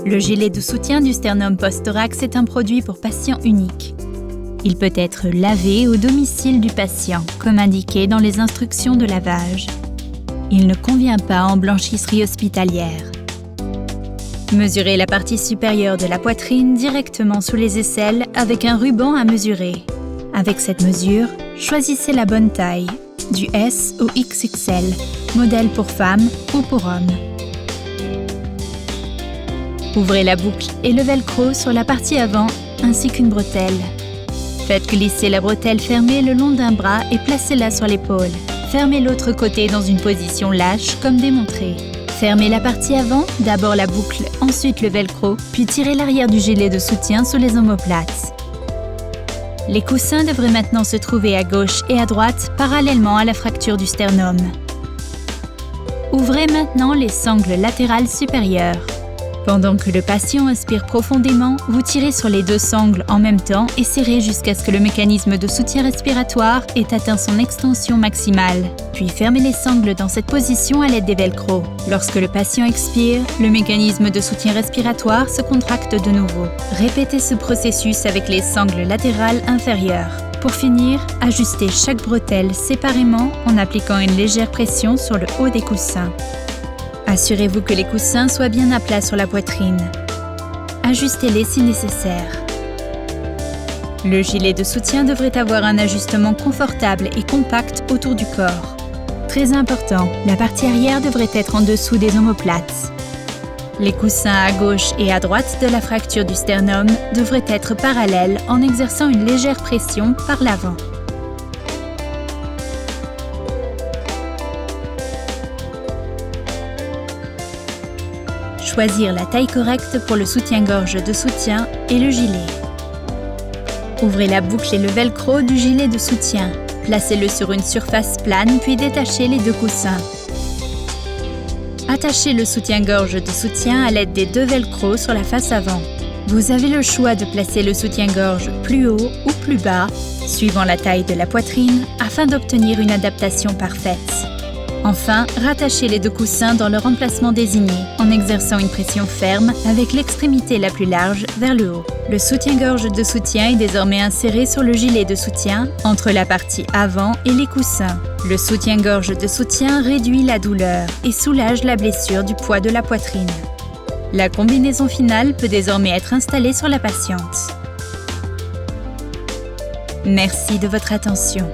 Le gilet de soutien du sternum post-thorax est un produit pour patient unique. Il peut être lavé au domicile du patient, comme indiqué dans les instructions de lavage. Il ne convient pas en blanchisserie hospitalière. Mesurez la partie supérieure de la poitrine directement sous les aisselles avec un ruban à mesurer. Avec cette mesure, choisissez la bonne taille, du S au XXL, modèle pour femme ou pour homme. Ouvrez la boucle et le velcro sur la partie avant ainsi qu'une bretelle. Faites glisser la bretelle fermée le long d'un bras et placez-la sur l'épaule. Fermez l'autre côté dans une position lâche comme démontré. Fermez la partie avant, d'abord la boucle, ensuite le velcro, puis tirez l'arrière du gilet de soutien sur les omoplates. Les coussins devraient maintenant se trouver à gauche et à droite, parallèlement à la fracture du sternum. Ouvrez maintenant les sangles latérales supérieures. Pendant que le patient inspire profondément, vous tirez sur les deux sangles en même temps et serrez jusqu'à ce que le mécanisme de soutien respiratoire ait atteint son extension maximale. Puis fermez les sangles dans cette position à l'aide des velcro. Lorsque le patient expire, le mécanisme de soutien respiratoire se contracte de nouveau. Répétez ce processus avec les sangles latérales inférieures. Pour finir, ajustez chaque bretelle séparément en appliquant une légère pression sur le haut des coussins. Assurez-vous que les coussins soient bien à plat sur la poitrine. Ajustez-les si nécessaire. Le gilet de soutien devrait avoir un ajustement confortable et compact autour du corps. Très important, la partie arrière devrait être en dessous des omoplates. Les coussins à gauche et à droite de la fracture du sternum devraient être parallèles en exerçant une légère pression par l'avant. Choisir la taille correcte pour le soutien-gorge de soutien et le gilet. Ouvrez la boucle et le velcro du gilet de soutien. Placez-le sur une surface plane puis détachez les deux coussins. Attachez le soutien-gorge de soutien à l'aide des deux velcro sur la face avant. Vous avez le choix de placer le soutien-gorge plus haut ou plus bas, suivant la taille de la poitrine, afin d'obtenir une adaptation parfaite. Enfin, rattachez les deux coussins dans leur emplacement désigné en exerçant une pression ferme avec l'extrémité la plus large vers le haut. Le soutien-gorge de soutien est désormais inséré sur le gilet de soutien entre la partie avant et les coussins. Le soutien-gorge de soutien réduit la douleur et soulage la blessure du poids de la poitrine. La combinaison finale peut désormais être installée sur la patiente. Merci de votre attention.